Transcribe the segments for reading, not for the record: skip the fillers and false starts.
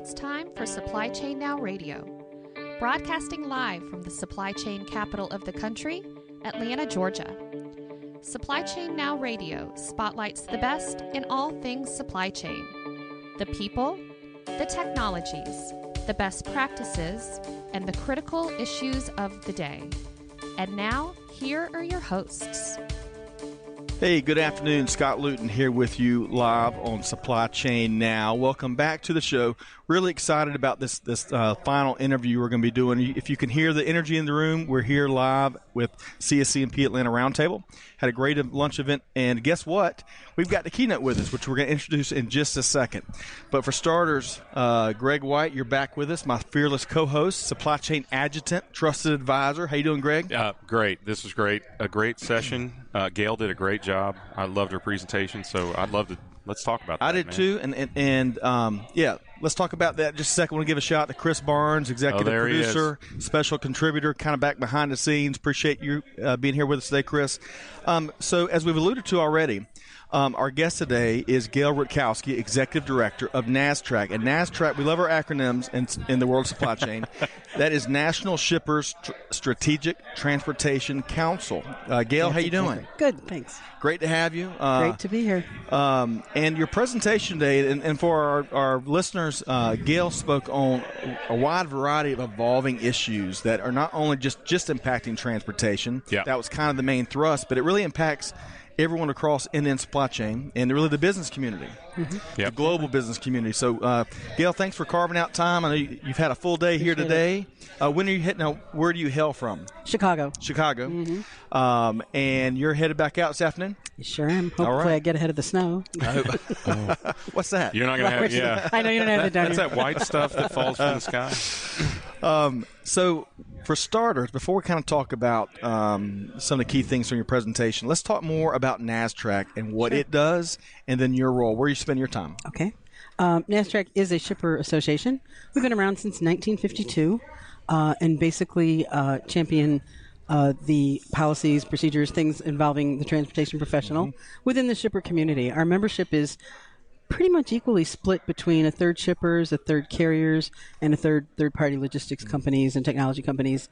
It's time for Supply Chain Now Radio, broadcasting live from the supply chain capital of the country, Atlanta, Georgia. Supply Chain Now Radio spotlights the best in all things supply chain. The people, the technologies, the best practices, and the critical issues of the day. And now, here are your hosts. Hey, good afternoon. Scott Luton here with you live on Supply Chain Now. Welcome back to the show. Really excited about this final interview we're going to be doing. If you can hear the energy in the room, we're here live with CSCMP Atlanta Roundtable. Had a great lunch event, and guess what? We've got the Keynote with us, which we're going to introduce in just a second. But for starters, Greg White, you're back with us, my fearless co-host, supply chain adjutant, trusted advisor. How you doing, Greg? Great. This was great. A great session. Gail did a great job. I loved her presentation, so I'd love to let's talk about that. I did too, and let's talk about that in just a second. I want to give a shout out to Chris Barnes, executive producer, special contributor, kind of back behind the scenes. Appreciate you being here with us today, Chris. So as we've alluded to already, our guest today is Gail Rutkowski, Executive Director of NASSTRAC. And NASSTRAC, we love our acronyms in the world of supply chain. That is National Shippers Strategic Transportation Council. Gail, how you doing? Good, thanks. Great to have you. Great to be here. And your presentation today, and for our listeners, Gail spoke on a wide variety of evolving issues that are not only just impacting transportation. Yeah. That was kind of the main thrust, but it really impacts everyone across end-to-end supply chain and really the business community, the global business community. So, Gail, thanks for carving out time. I know you've had a full day here today. When are you heading? Now, where do you hail from? Chicago. Mm-hmm. And you're headed back out this afternoon? Sure am. Hopefully I get ahead of the snow. What's that? You're not going to have, I know you don't have it down here. That's that white stuff that falls from the sky. So, for starters, before we kind of talk about some of the key things from your presentation, let's talk more about NASSTRAC and what it does, and then your role, where you spend your time. Okay. NASSTRAC is a shipper association. We've been around since 1952 and basically champion the policies, procedures, things involving the transportation professional within the shipper community. Our membership is pretty much equally split between a third shippers, a third carriers, and a third-party logistics companies and technology companies.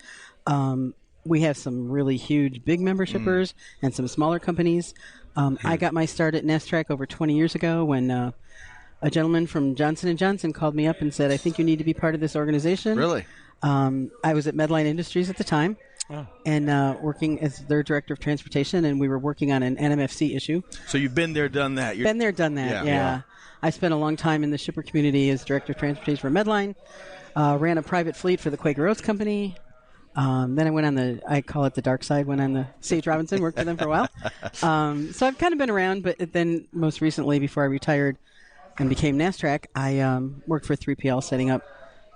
We have some really huge big membershippers and some smaller companies. I got my start at NASSTRAC over 20 years ago when a gentleman from Johnson & Johnson called me up and said, I think you need to be part of this organization. Really? I was at Medline Industries at the time. And working as their director of transportation, and we were working on an NMFC issue. So you've been there, done that. Been there, done that, yeah. I spent a long time in the shipper community as director of transportation for Medline, ran a private fleet for the Quaker Oats Company. Then I went on I call it the dark side, went on the C.H. Robinson, worked for them for a while. So I've kind of been around, but then most recently, before I retired and became NASSTRAC, I worked for 3PL setting up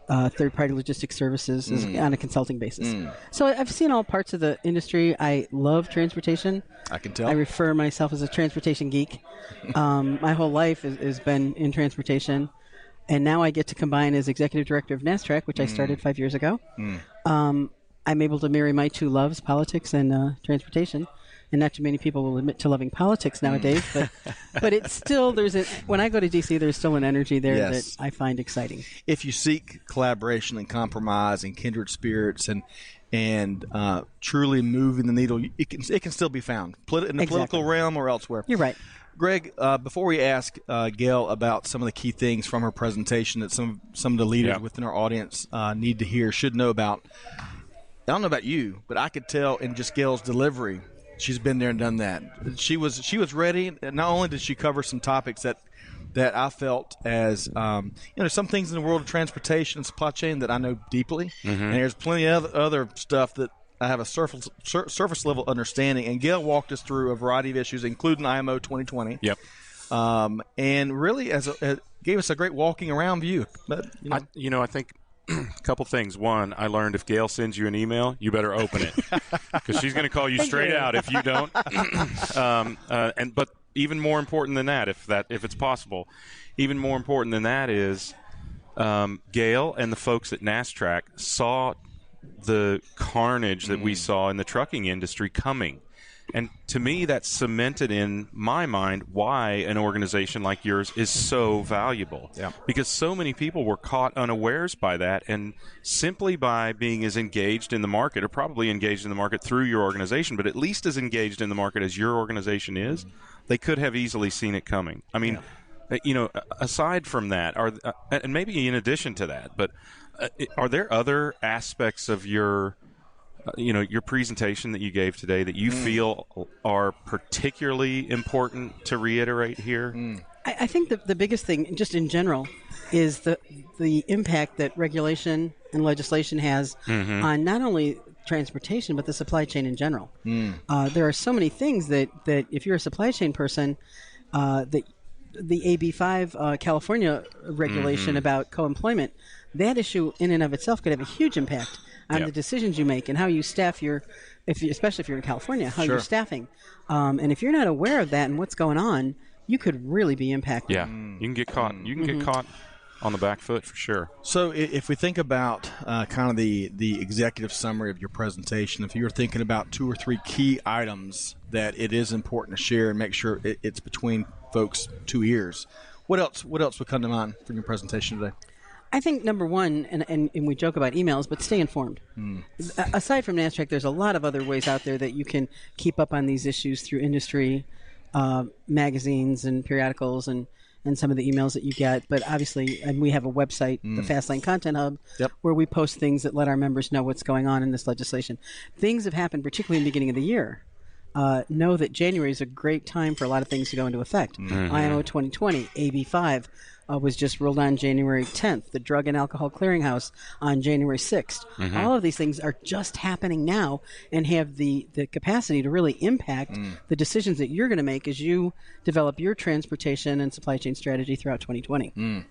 third-party logistics services on a consulting basis. So I've seen all parts of the industry. I love transportation. I can tell. I refer myself as a transportation geek. My whole life has been in transportation, and now I get to combine as executive director of NASSTRAC, which I started 5 years ago. I'm able to marry my two loves, politics and transportation. And not too many people will admit to loving politics nowadays, but it's still, when I go to D.C., there's still an energy there that I find exciting. If you seek collaboration and compromise and kindred spirits and truly moving the needle, it can still be found in the political realm or elsewhere. You're right. Greg, before we ask Gail about some of the key things from her presentation that some of the leaders within our audience need to hear, should know about, I don't know about you, but I could tell in just Gail's delivery, she's been there and done that. She was ready. Not only did she cover some topics that I felt as some things in the world of transportation and supply chain that I know deeply, and there's plenty of other stuff that I have a surface level understanding. And Gail walked us through a variety of issues, including IMO 2020. Yep. And really, gave us a great walking around view. But, I think. A couple things. One, I learned if Gail sends you an email, you better open it because she's going to call you straight out if you don't. But even more important than that, if it's possible, even more important than that is Gail and the folks at NASSTRAC saw the carnage that we saw in the trucking industry coming. And to me, that's cemented in my mind why an organization like yours is so valuable. Yeah. Because so many people were caught unawares by that, and simply by being as engaged in the market, or probably engaged in the market through your organization, but at least as engaged in the market as your organization is, they could have easily seen it coming. I mean, aside from that, and maybe in addition to that, but are there other aspects of your your presentation that you gave today that you feel are particularly important to reiterate here? I think the biggest thing, just in general, is the impact that regulation and legislation has on not only transportation, but the supply chain in general. There are so many things that if you're a supply chain person, that the AB5 California regulation about co-employment, that issue in and of itself could have a huge impact on the decisions you make and how you staff especially if you're in California, how you're staffing. And if you're not aware of that and what's going on, you could really be impacted. Yeah, you can get caught. You can get caught on the back foot for sure. So if we think about kind of the executive summary of your presentation, if you were thinking about 2 or 3 key items that it is important to share and make sure it's between folks' 2 ears, what else would come to mind from your presentation today? I think number one, and we joke about emails, but stay informed. Aside from NASSTRAC, there's a lot of other ways out there that you can keep up on these issues through industry magazines and periodicals and some of the emails that you get. But obviously, and we have a website, the Fastlane Content Hub, where we post things that let our members know what's going on in this legislation. Things have happened, particularly in the beginning of the year. Know that January is a great time for a lot of things to go into effect. IMO 2020, AB5 was just ruled on January 10th. The Drug and Alcohol Clearinghouse on January 6th. All of these things are just happening now and have the capacity to really impact the decisions that you're going to make as you develop your transportation and supply chain strategy throughout 2020.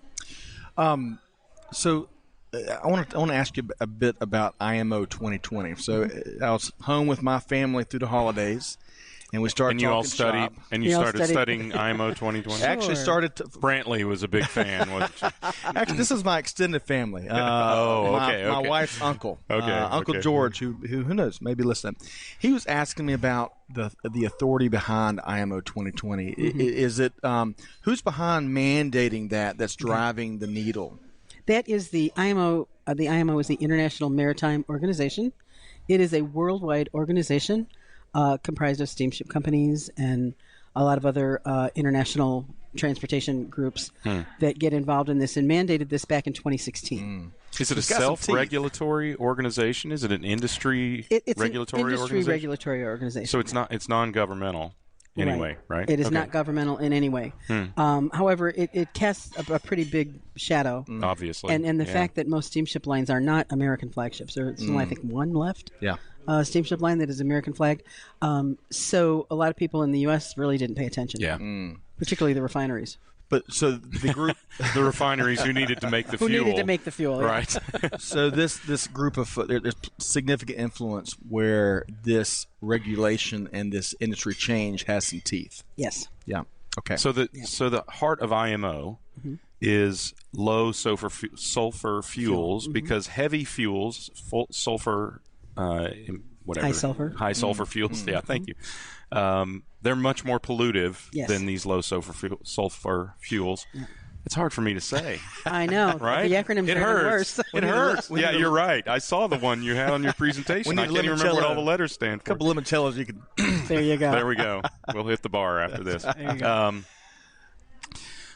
So I want to ask you a bit about IMO 2020. So I was home with my family through the holidays, and we started. And you all studied, shop. and you started studying IMO 2020. Actually, started. Brantley was a big fan, wasn't she? Actually, this is my extended family. My wife's uncle, Uncle George, who knows, maybe listening. He was asking me about the authority behind IMO 2020. Is it who's behind mandating that's driving the needle? That is the IMO. The IMO is the International Maritime Organization. It is a worldwide organization comprised of steamship companies and a lot of other international transportation groups that get involved in this and mandated this back in 2016. Is it a self-regulatory organization? Is it an industry regulatory an industry organization? regulatory organization. So it's non-governmental anyway, right? It is not governmental in any way. However, it casts a pretty big shadow. Obviously. And the fact that most steamship lines are not American flagships. There's only, I think, one left. Yeah. Steamship line that is American flagged. So a lot of people in the U.S. really didn't pay attention. Yeah. Particularly the refineries. But so the group, the refineries who needed to make the fuel. Who needed to make the fuel, right? So this group of there's significant influence where this regulation and this industry change has some teeth. Yes. Yeah. Okay. So the heart of IMO is low sulfur fuels because heavy fuels, sulfur, whatever, high sulfur fuels. Yeah, thank you. They're much more pollutive than these low sulfur fuels. It's hard for me to say. I know. Right? The acronyms are worse. It hurts. Yeah, you're right. I saw the one you had on your presentation. I can't even remember what all the letters stand for. A couple limoncellos you can. There you go. There we go. We'll hit the bar after this. There you go.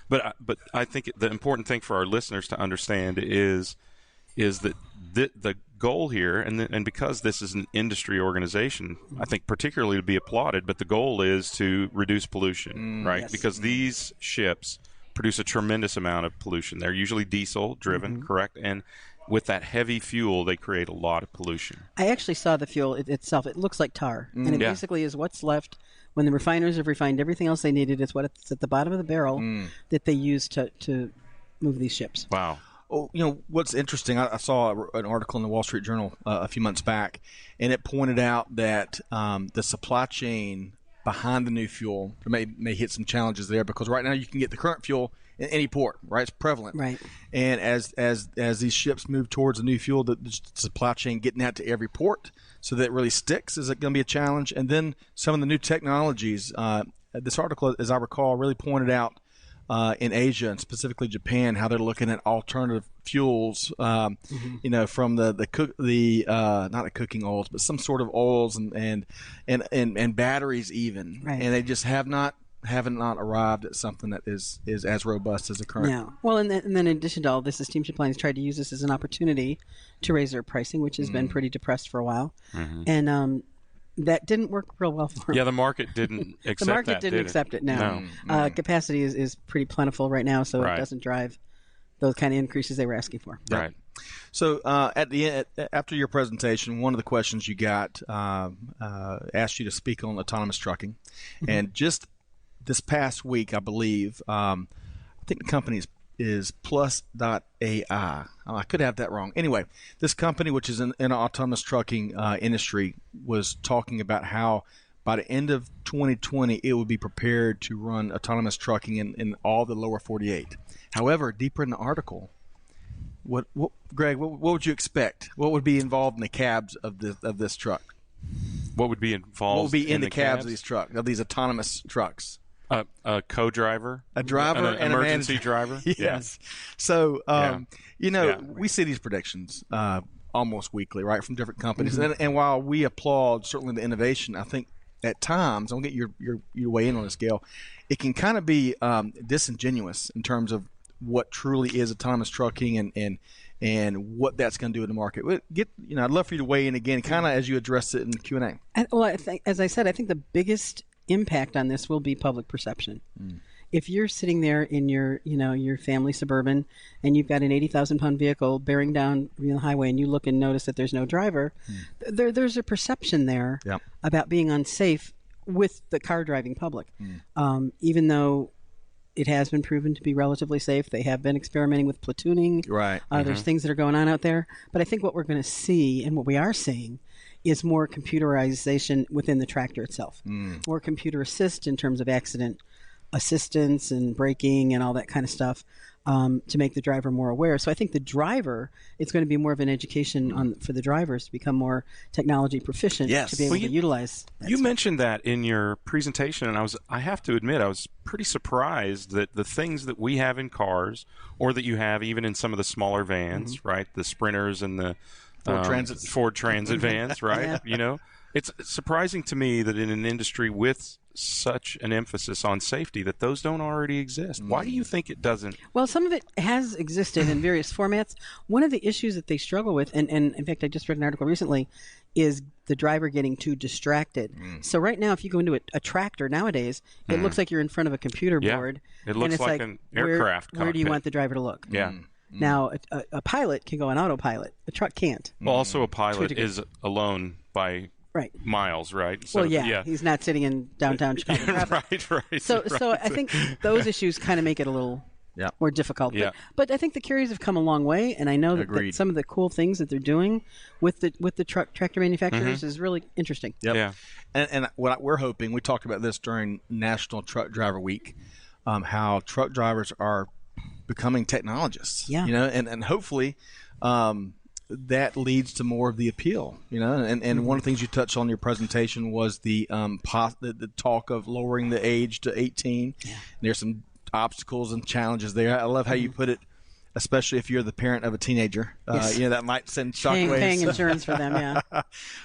But I think the important thing for our listeners to understand is that the goal here, and because this is an industry organization, I think particularly to be applauded, but the goal is to reduce pollution, right? Yes. Because these ships produce a tremendous amount of pollution. They're usually diesel-driven, correct? And with that heavy fuel, they create a lot of pollution. I actually saw the fuel itself. It looks like tar, and it basically is what's left when the refiners have refined everything else they needed. It's what's at the bottom of the barrel that they use to move these ships. Wow. Oh, what's interesting, I saw an article in the Wall Street Journal a few months back, and it pointed out that the supply chain behind the new fuel. There may hit some challenges there because right now you can get the current fuel in any port, right? It's prevalent. Right. And as these ships move towards the new fuel, the supply chain getting that to every port so that it really sticks is going to be a challenge. And then some of the new technologies. This article, as I recall, really pointed out in Asia and specifically Japan how they're looking at alternative fuels. From not the cooking oils, but some sort of oils and batteries even. Right. And they just have not arrived at something that is as robust as the current. Yeah. Well, and then in addition to all this, steamship lines tried to use this as an opportunity to raise their pricing, which has been pretty depressed for a while. And that didn't work real well for them. Yeah, the market didn't accept that. The market didn't accept it, no. Capacity is pretty plentiful right now, so it doesn't drive those kind of increases they were asking for. Right. So at the end, after your presentation, one of the questions you got asked you to speak on autonomous trucking. And just this past week, I believe, I think the company is Plus.ai. I could have that wrong. Anyway, this company, which is in autonomous trucking industry, was talking about how by the end of 2020, it would be prepared to run autonomous trucking in all the lower 48. However, deeper in the article, Greg, what would you expect? What would be involved in the cabs of this truck? What would be involved? What would be in the cabs of these trucks, of these autonomous trucks? A co-driver, a driver, an emergency driver. Yes. So, we see these predictions almost weekly, right, from different companies. And while we applaud certainly the innovation, I think at times, I'll get your weigh in on this, Gail, it can kind of be disingenuous in terms of what truly is autonomous trucking and what that's going to do in the market. I'd love for you to weigh in again, kind of as you addressed it in the Q&A. Well, I think, as I said, I think the biggest impact on this will be public perception. If you're sitting there in your family Suburban and you've got an 80,000-pound vehicle bearing down the highway and you look and notice that there's no driver, there's a perception there about being unsafe with the car driving public. Even though it has been proven to be relatively safe, they have been experimenting with platooning. Right. There's things that are going on out there. But I think what we're going to see and what we are seeing is more computerization within the tractor itself, more computer assist in terms of accident assistance and braking and all that kind of stuff to make the driver more aware. So I think the driver, it's going to be more of an education for the drivers to become more technology proficient to be able to utilize that You stuff. mentioned that in your presentation, and I have to admit, I was pretty surprised that the things that we have in cars, or that you have even in some of the smaller vans, right, the Sprinters and the Ford Transit vans, right? It's surprising to me that in an industry with such an emphasis on safety that those don't already exist. Why do you think it doesn't? Well, some of it has existed in various formats. One of the issues that they struggle with, and in fact, I just read an article recently, is the driver getting too distracted. So right now, if you go into a tractor nowadays, it looks like you're in front of a computer board. It looks and it's like an aircraft Where do you want the driver to look? Now, a pilot can go on autopilot. A truck can't. Well, also a pilot is alone by miles, right? So, he's not sitting in downtown Chicago traffic. Right. So I think those issues kind of make it a little more difficult. But I think the carriers have come a long way, and I know that some of the cool things that they're doing with the tractor manufacturers is really interesting. And what we're hoping, we talked about this during National Truck Driver Week, how truck drivers are becoming technologists. And hopefully that leads to more of the appeal, and one of the things you touched on in your presentation was the talk of lowering the age to 18. There's some obstacles and challenges there. I love how you put it, especially if you're the parent of a teenager. That might send shockwaves. Paying insurance for them,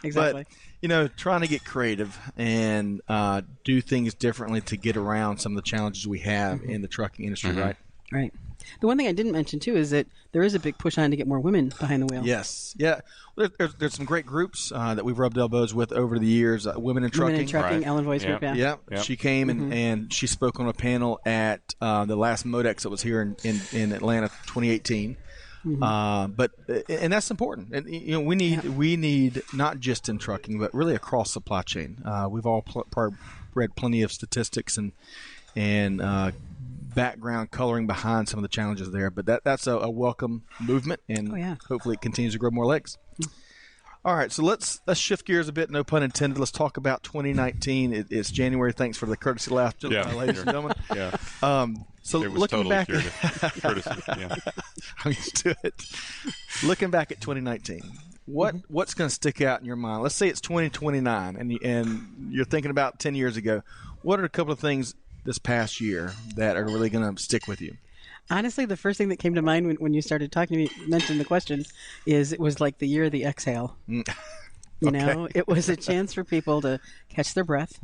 exactly. But, trying to get creative and do things differently to get around some of the challenges we have in the trucking industry, right? Right. The one thing I didn't mention, too, is that there is a big push on to get more women behind the wheel. Yes. Yeah. There's some great groups that we've rubbed elbows with over the years. Women in Trucking. Women in Trucking, Ellen Voice Group, Yep. She came and she spoke on a panel at the last Modex that was here in Atlanta 2018. And that's important. And we need not just in trucking, but really across supply chain. We've all read plenty of statistics and background coloring behind some of the challenges there, but that's a welcome movement, and hopefully it continues to grow more legs. All right, so let's shift gears a bit. No pun intended. Let's talk about 2019. It's January. Thanks for the courtesy laugh, ladies and gentlemen. Yeah. So it was looking totally back, courtesy. Yeah. I'm used to it. Looking back at 2019, what's going to stick out in your mind? Let's say it's 2029, and you're thinking about 10 years ago. What are a couple of things this past year that are really going to stick with you? Honestly, the first thing that came to mind when you started talking to me, mentioned the question, is it was like the year of the exhale. You know, it was a chance for people to catch their breath,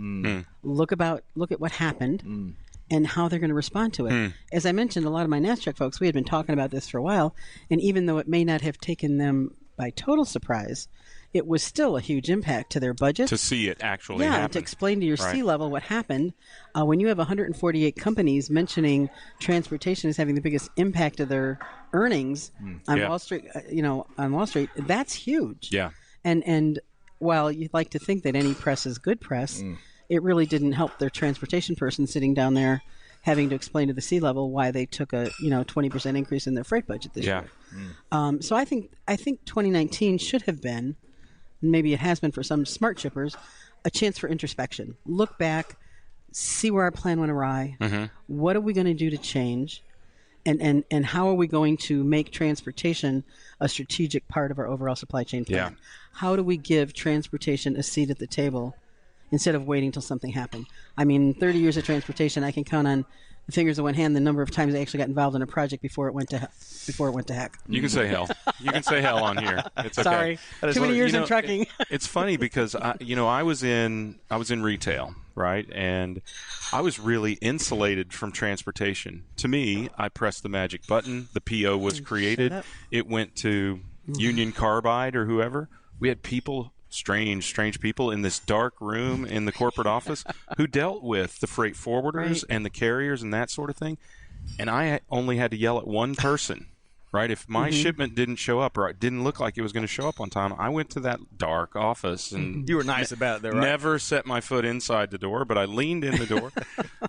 look at what happened, and how they're going to respond to it. As I mentioned, a lot of my NASSTRAC folks, we had been talking about this for a while, and even though it may not have taken them by total surprise, it was still a huge impact to their budget. To see it actually happen. Yeah, to explain to your C-level what happened. When you have 148 companies mentioning transportation as having the biggest impact of their earnings on Wall Street, on Wall Street, that's huge. Yeah. And while you'd like to think that any press is good press, it really didn't help their transportation person sitting down there having to explain to the C-level why they took a 20% increase in their freight budget this year. So I think 2019 should have been, maybe it has been for some smart shippers, a chance for introspection. Look back, see where our plan went awry. What are we going to do to change? And how are we going to make transportation a strategic part of our overall supply chain plan? How do we give transportation a seat at the table instead of waiting till something happened? I mean, 30 years of transportation, I can count on the fingers of one hand the number of times I actually got involved in a project before it went to heck. You can say hell. You can say hell on here. It's okay. Sorry, too many years in trucking. It's funny because I was in retail, right, and I was really insulated from transportation. To me, I pressed the magic button. The PO was created. It went to Union Carbide or whoever. We had people. Strange people in this dark room in the corporate office who dealt with the freight forwarders and the carriers and that sort of thing. And I only had to yell at one person, right? If my shipment didn't show up or it didn't look like it was going to show up on time, I went to that dark office and you were nice about it, though, right? Never set my foot inside the door, but I leaned in the door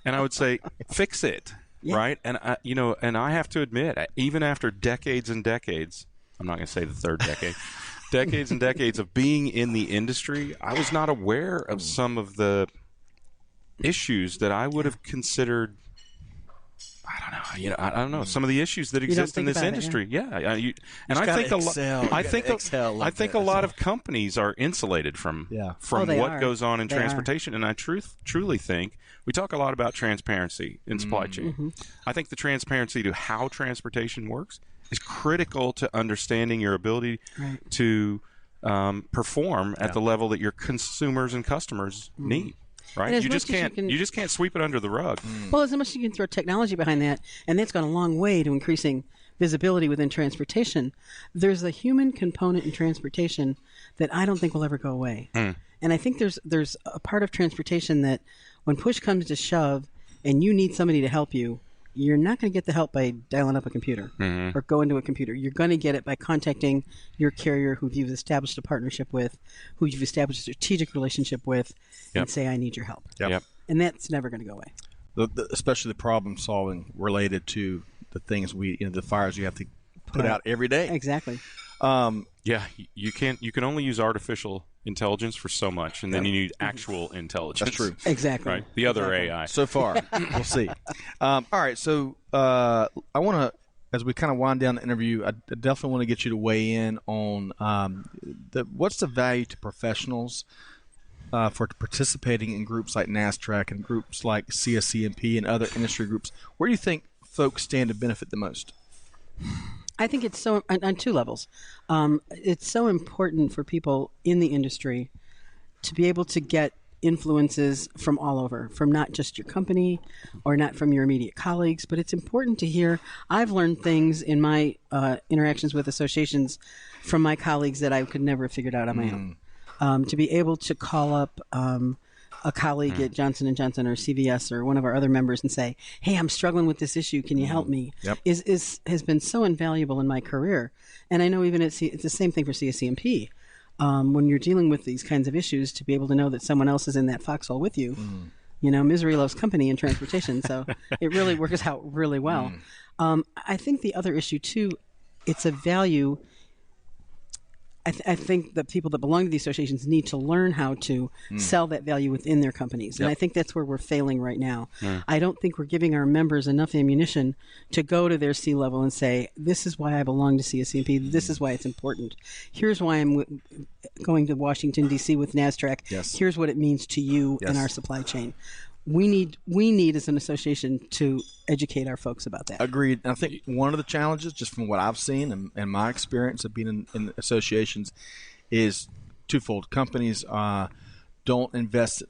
and I would say, "Fix it," right? And I have to admit, even after decades and decades, I'm not going to say the third decade. Decades and decades of being in the industry, I was not aware of some of the issues that I would have considered. I don't know some of the issues that exist in this industry. I think a lot of companies are insulated from what goes on in transportation, and I truly think we talk a lot about transparency in supply chain. I think the transparency to how transportation works is critical to understanding your ability to perform at the level that your consumers and customers need. Right? You just can't sweep it under the rug. Well, as much as you can throw technology behind that, and that's gone a long way to increasing visibility within transportation, there's a human component in transportation that I don't think will ever go away. And I think there's a part of transportation that when push comes to shove and you need somebody to help you, you're not going to get the help by dialing up a computer or go into a computer. You're going to get it by contacting your carrier who you've established a partnership with, who you've established a strategic relationship with, and say, I need your help. And that's never going to go away. Especially the problem solving related to the things the fires you have to put out every day. Exactly. You can only use artificial intelligence for so much, and then you need actual intelligence. That's true. Exactly. Right. The other AI. So far, we'll see. All right. So I want to, as we kind of wind down the interview, I definitely want to get you to weigh in on what's the value to professionals for participating in groups like NASSTRAC and groups like CSCMP and other industry groups. Where do you think folks stand to benefit the most? I think it's so on two levels. It's so important for people in the industry to be able to get influences from all over, from not just your company or not from your immediate colleagues, but it's important to hear. I've learned things in my interactions with associations from my colleagues that I could never have figured out on my own. To be able to call up a colleague at Johnson & Johnson or CVS or one of our other members and say, hey, I'm struggling with this issue. Can you help me? Has been so invaluable in my career. And I know even it's the same thing for CSCMP. When you're dealing with these kinds of issues, to be able to know that someone else is in that foxhole with you, misery loves company in transportation. So it really works out really well. I think the other issue, too, it's a value. I think the people that belong to these associations need to learn how to sell that value within their companies. And I think that's where we're failing right now. I don't think we're giving our members enough ammunition to go to their C-level and say, this is why I belong to CSCMP. This is why it's important. Here's why I'm going to Washington, D.C. with NASSTRAC. Here's what it means to you and our supply chain. We need as an association to educate our folks about that. Agreed. And I think one of the challenges, just from what I've seen and my experience of being in associations, is twofold. Companies don't invest.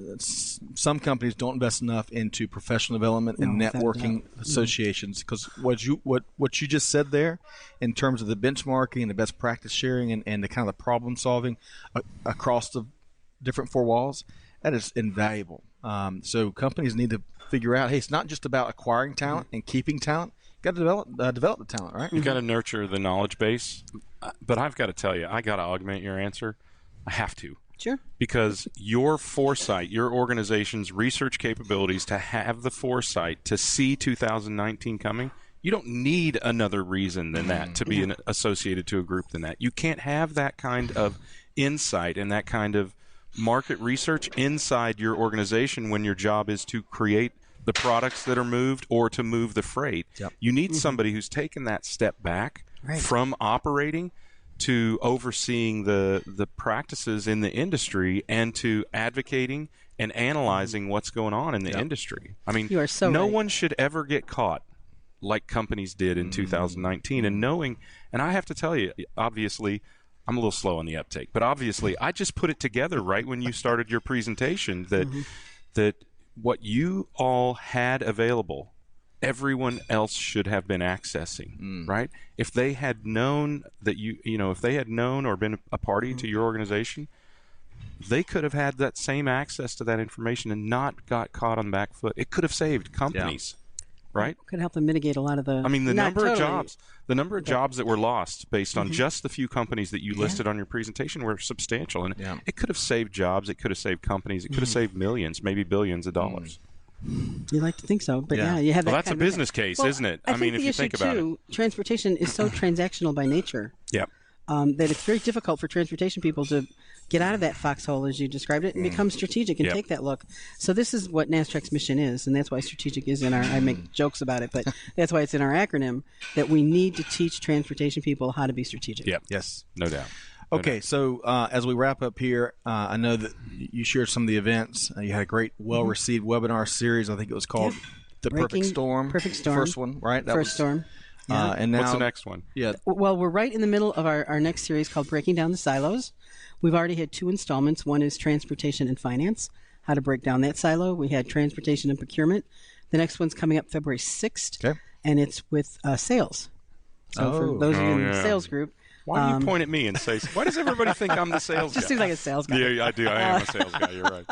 Some companies don't invest enough into professional development and networking associations, because what you just said there, in terms of the benchmarking and the best practice sharing and the kind of the problem solving across the different four walls, that is invaluable. So companies need to figure out, hey, it's not just about acquiring talent and keeping talent. You've got to develop the talent, right? You've got to nurture the knowledge base. But I've got to tell you, I got to augment your answer. I have to. Sure. Because your foresight, your organization's research capabilities to have the foresight to see 2019 coming, you don't need another reason than that to be associated to a group than that. You can't have that kind of insight and that kind of market research inside your organization when your job is to create the products that are moved or to move the freight. You need somebody who's taken that step back from operating to overseeing the practices in the industry and to advocating and analyzing what's going on in the industry. I mean, you are so no right. one should ever get caught like companies did in 2019. And I have to tell you, obviously, I'm a little slow on the uptake, but obviously I just put it together right when you started your presentation that what you all had available, everyone else should have been accessing, right? If they had known that if they had known or been a party to your organization, they could have had that same access to that information and not got caught on the back foot. It could have saved companies. Right? Could help them mitigate a lot of the. I mean, the number of jobs that were lost based on just the few companies that you listed on your presentation were substantial, and it could have saved jobs, it could have saved companies, it could have saved millions, maybe billions of dollars. You like to think so, but you have that. Well, that's a business case, isn't it? I mean, if you think about it, transportation is so transactional by nature. That it's very difficult for transportation people to get out of that foxhole, as you described it, and become strategic and take that look. So this is what NASSTRAC's mission is, and that's why strategic is in our, I make jokes about it, but that's why it's in our acronym, that we need to teach transportation people how to be strategic. Yes. No doubt. Okay, so as we wrap up here, I know that you shared some of the events. You had a great, well-received webinar series. I think it was called The Perfect Storm. Perfect Storm. First one, right? First Storm. And now, what's the next one? Well, we're right in the middle of our next series called Breaking Down the Silos. We've already had 2 installments. One is Transportation and Finance, how to break down that silo. We had Transportation and Procurement. The next one's coming up February 6th, and it's with sales. So for those of you in the sales group. Why do you point at me and say, why does everybody think I'm the sales guy? Just seems like a sales guy. Yeah, I do. I am a sales guy. You're right.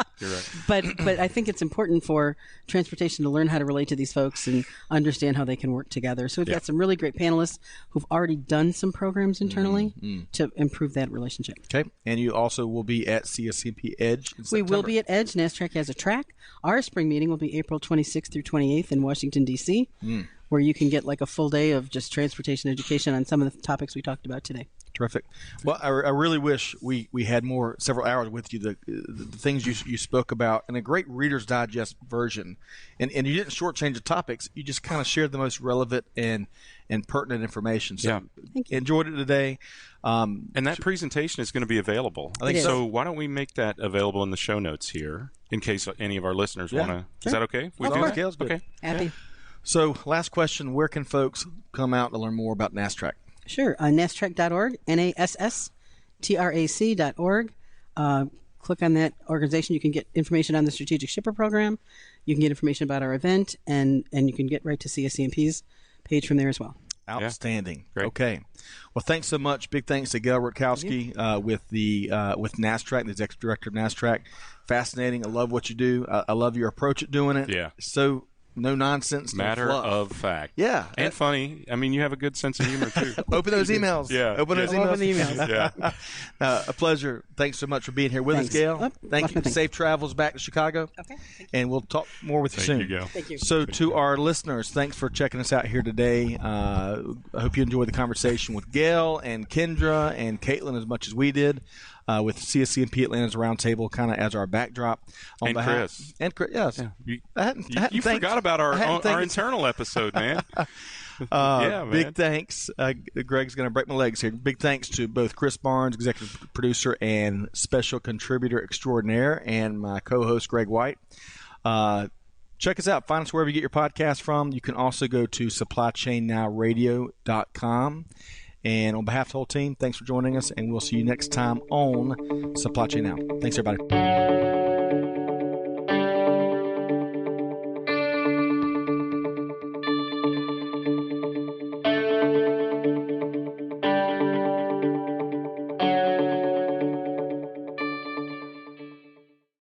But I think it's important for transportation to learn how to relate to these folks and understand how they can work together. So we've got some really great panelists who've already done some programs internally to improve that relationship. Okay. And you also will be at CSCMP Edge in September. We will be at Edge. NASSTRAC has a track. Our spring meeting will be April 26th through 28th in Washington, D.C., where you can get like a full day of just transportation education on some of the topics we talked about today. Terrific. Well, I really wish we had several hours with you. The things you spoke about in a great Reader's Digest version, and you didn't shortchange the topics. You just kind of shared the most relevant and pertinent information. So enjoyed it today. And that presentation is going to be available. I think so. Why don't we make that available in the show notes here in case any of our listeners want to? Is that okay? We do that? Okay. Happy. So last question, where can folks come out to learn more about NASSTRAC? Sure. NASSTRAC.org, NASSTRAC.org. Click on that organization. You can get information on the Strategic Shipper Program. You can get information about our event, and you can get right to CSCMP's page from there as well. Outstanding. Great. Okay. Well, thanks so much. Big thanks to Gail Rutkowski with NASSTRAC, the Executive Director of NASSTRAC. Fascinating. I love what you do. I love your approach at doing it. Yeah. So no nonsense, no matter fluff. of fact. Yeah. And funny. I mean, you have a good sense of humor, too. Open those emails. Yeah. Open those emails. Open the emails. Yeah. A pleasure. Thanks so much for being here with us, Gail. Thank you. Safe travels back to Chicago. Okay. And we'll talk more with you soon. Thank you, Gail. Thank you. So to our listeners, thanks for checking us out here today. I hope you enjoyed the conversation with Gail and Kendra and Caitlin as much as we did. With CSCMP Atlanta's Roundtable kind of as our backdrop. And Chris. And Chris, yes. Yeah. You forgot about our internal episode, man. Man. Big thanks. Greg's going to break my legs here. Big thanks to both Chris Barnes, executive producer and special contributor extraordinaire, and my co-host, Greg White. Check us out. Find us wherever you get your podcast from. You can also go to supplychainnowradio.com. And on behalf of the whole team, thanks for joining us, and we'll see you next time on Supply Chain Now. Thanks, everybody.